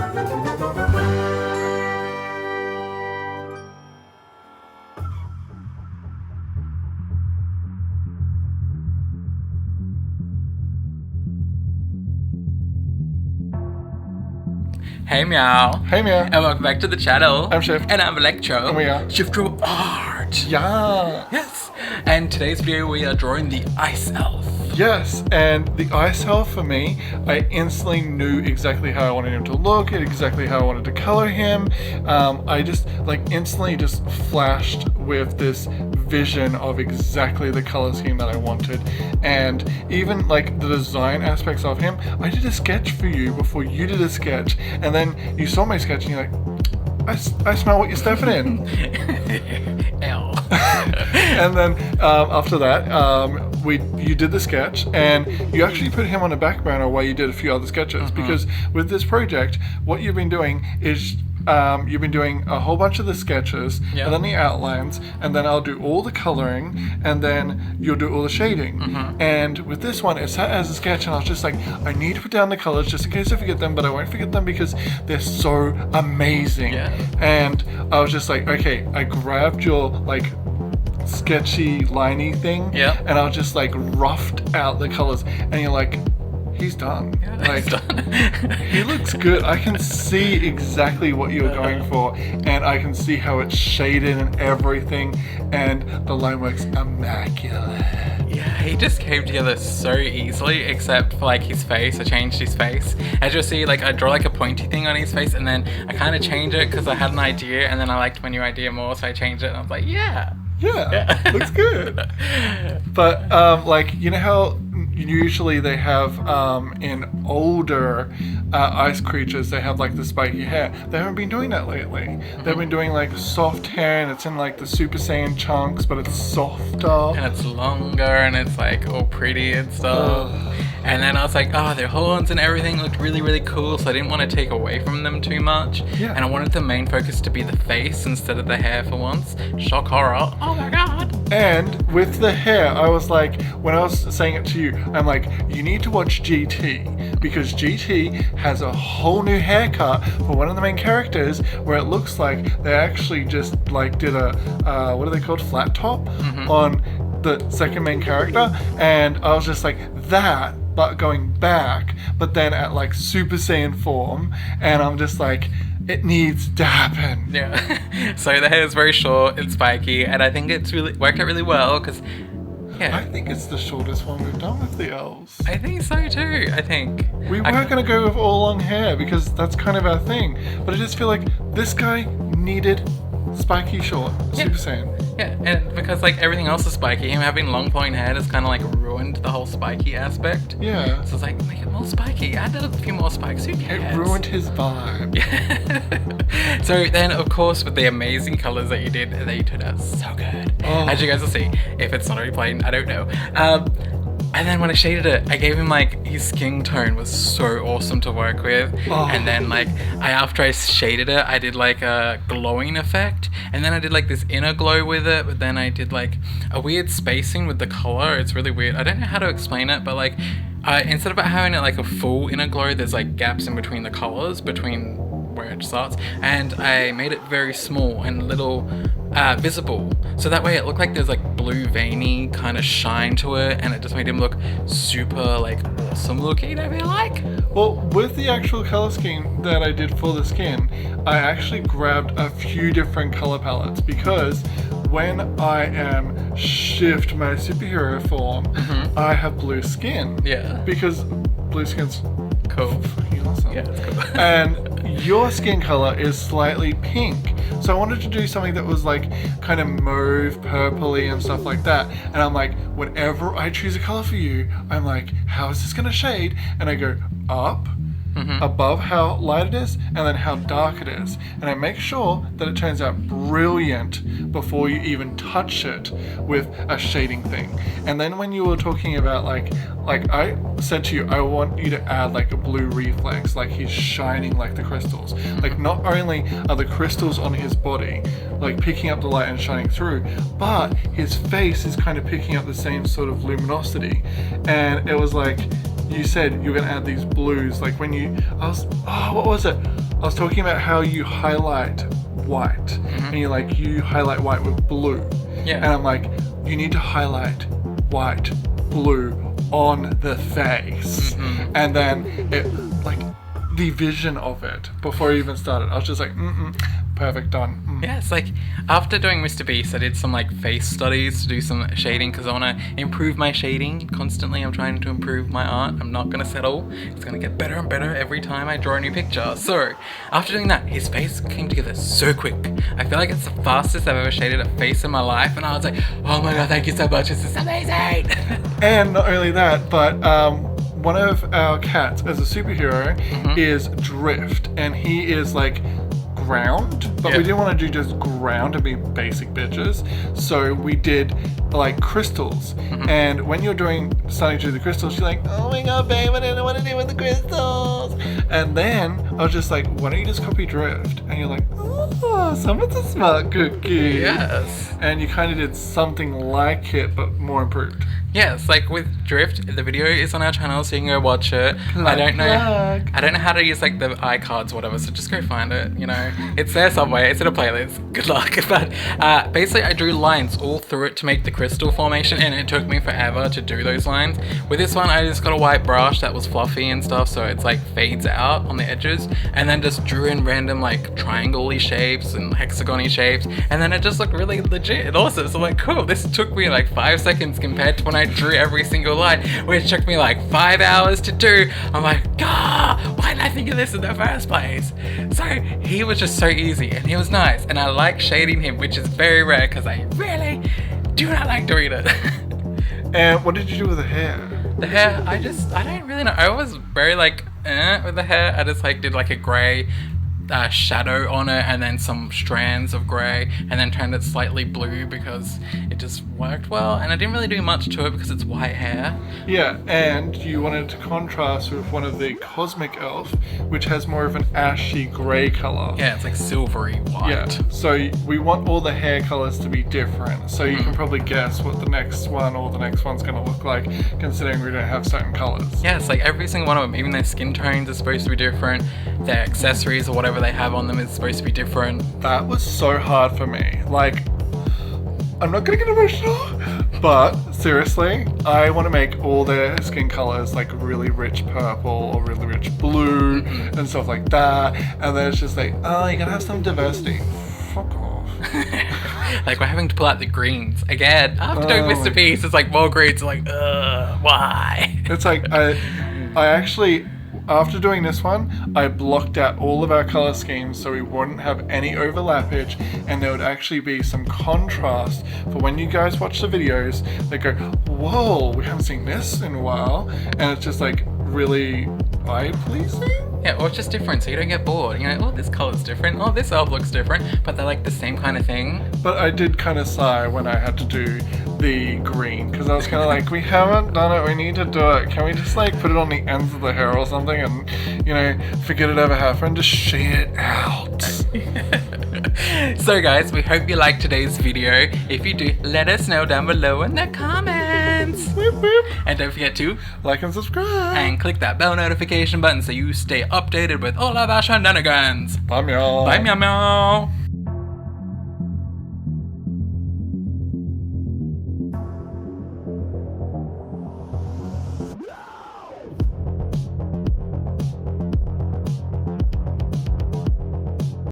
Hey Meow. Hey Meow. And welcome back to the channel. I'm Shift. And I'm Electro. And we are Shiftro Art. Yeah. Yes. And today's video we are drawing the Ice Elf. Yes, and the Ice Elf for me, I instantly knew exactly how I wanted him to look, exactly how I wanted to color him. I just instantly flashed with this vision of exactly the color scheme that I wanted. And even the design aspects of him, I did a sketch for you before you did a sketch, and then you saw my sketch and you're like, I smell what you're stepping in. L. And then after that, you did the sketch, and you actually put him on a back burner while you did a few other sketches. Because with this project, what you've been doing is you've been doing a whole bunch of the sketches, and then the outlines, and then I'll do all the coloring, and then you'll do all the shading. And with this one, it sat as a sketch, and I was just like, I need to put down the colors just in case I forget them, but I won't forget them because they're so amazing. And I was just like, okay, I grabbed your sketchy liney thing, and I was just roughed out the colors, and you're like, he's done. He's done. He looks good. I can see exactly what you're going for, and I can see how it's shaded and everything, and the line work's immaculate. Yeah, he just came together so easily, except for his face. I changed his face. As you'll see, I draw a pointy thing on his face, and then I kind of change it because I had an idea, and then I liked my new idea more, so I changed it, and I was like, yeah, looks good. But you know how usually they have in older ice creatures, they have the spiky hair. They haven't been doing that lately. They've been doing soft hair, and it's in the Super Saiyan chunks, but it's softer and it's longer, and it's all pretty and stuff. And then I was like, oh, their horns and everything looked really, really cool, so I didn't want to take away from them too much. And I wanted the main focus to be the face instead of the hair for once. Shock horror. Oh my god. And with the hair, I was like, when I was saying it to you, I'm like, you need to watch GT, because GT has a whole new haircut for one of the main characters where it looks like they actually just did a, what are they called, flat top on the second main character. And I was just like, that, but going back, but then at Super Saiyan form, and I'm just like, it needs to happen. Yeah. So the hair is very short and spiky, and I think it's really worked out really well because, I think it's the shortest one we've done with the elves. I think so too. I think we weren't going to go with all long hair because that's kind of our thing, but I just feel like this guy needed spiky short Super Saiyan. Yeah, and because everything else is spiky, him having long flowing hair has kind of ruined the whole spiky aspect. Yeah. So it's make it more spiky. Add a few more spikes. Who cares? It ruined his vibe. Yeah. So then, of course, with the amazing colors that you did, they turned out so good. As you guys will see, if it's not already playing, I don't know. And then when I shaded it, I gave him his skin tone was so awesome to work with. And then after I shaded it, I did a glowing effect, and then I did this inner glow with it, but then I did a weird spacing with the color. It's really weird. I don't know how to explain it, but instead of having it a full inner glow, there's gaps in between the colors, between where it starts, and I made it very small and little visible, so that way it looked like there's blue veiny kind of shine to it, and it just made him look super awesome looking, I feel like. Well, with the actual color scheme that I did for the skin, I actually grabbed a few different color palettes, because when I am Shift my superhero form, I have blue skin. Yeah. Because blue skin's cool. Fucking awesome. Yeah, it's cool. And your skin color is slightly pink. So I wanted to do something that was kind of mauve, purpley and stuff like that. And I'm like, whenever I choose a color for you, I'm like, how is this gonna shade? And I go up, above how light it is, and then how dark it is. And I make sure that it turns out brilliant before you even touch it with a shading thing. And then when you were talking about I said to you, I want you to add a blue reflex, he's shining like the crystals. Not only are the crystals on his body picking up the light and shining through, but his face is kind of picking up the same sort of luminosity. And it was you said you were gonna add these blues, what was it? I was talking about how you highlight white, and you highlight white with blue. Yeah. And I'm like, you need to highlight white, blue on the face. And then it, like, the vision of it before you even started, I was just like, perfect, done. Yeah, it's like after doing Mr. Beast, I did some like face studies to do some shading because I want to improve my shading constantly. I'm trying to improve my art. I'm not going to settle. It's going to get better and better every time I draw a new picture. So after doing that, his face came together so quick. I feel like it's the fastest I've ever shaded a face in my life, and I was like, oh my god, thank you so much. This is amazing. And not only that, but one of our cats as a superhero is Drift, and he is like ground, but we didn't want to do just ground and be basic bitches, so we did like crystals. And when you're starting to do the crystals, you're like, oh my god, babe, I don't know what to do with the crystals. And then I was just like, why don't you just copy Drift? And you're like, oh, someone's a smart cookie. Yes. And you kind of did something like it, but more improved. Yes, like with Drift, the video is on our channel, so you can go watch it. I don't know how to use like the iCards or whatever, so just go find it, you know. It's there somewhere, it's in a playlist. Good luck. But basically I drew lines all through it to make the crystal formation, and it took me forever to do those lines. With this one, I just got a white brush that was fluffy and stuff, so it's like fades out on the edges, and then just drew in random like triangle-y shapes and hexagon-y shapes, and then it just looked really legit and awesome. So I'm like, cool, this took me like 5 seconds compared to when I drew every single line, which took me like 5 hours to do. I'm like, why didn't I think of this in the first place? So he was just so easy, and he was nice, and I like shading him, which is very rare because I really do not like doing it. And what did you do with the hair? The hair, I don't really know. I was very like with the hair. I just like did like a grey shadow on it, and then some strands of grey, and then turned it slightly blue because it just worked well. And I didn't really do much to it because it's white hair. Yeah, and you wanted to contrast with one of the Cosmic Elf, which has more of an ashy grey colour. Yeah, it's like silvery white. Yeah, so we want all the hair colours to be different. So you can probably guess what the next one or the next one's going to look like, considering we don't have certain colours. Yeah, it's like every single one of them, even their skin tones are supposed to be different. Their accessories or whatever they have on them is supposed to be different. That was so hard for me. Like, I'm not gonna get emotional, but seriously, I want to make all their skin colors like really rich purple or really rich blue and stuff like that. And then it's just like, oh, you gotta have some diversity. Fuck off. Like, we're having to pull out the greens again. After doing Mr. Beast, it's like more greens. Like, why? It's like, I actually, after doing this one, I blocked out all of our color schemes so we wouldn't have any overlappage, and there would actually be some contrast for when you guys watch the videos. They go, whoa, we haven't seen this in a while, and it's just like really eye-pleasing. Yeah, or it's just different, so you don't get bored. You know, oh, this color's different. Oh, this elf looks different, but they're like the same kind of thing. But I did kind of sigh when I had to do the green, because I was kind of like, we haven't done it, we need to do it. Can we just like put it on the ends of the hair or something and, you know, forget it ever happened, just shade it out. So guys, we hope you liked today's video. If you do, let us know down below in the comments. Whoop, whoop. And don't forget to like and subscribe. And click that bell notification button so you stay updated with all of our shenanigans. Bye, meow. Bye, meow meow.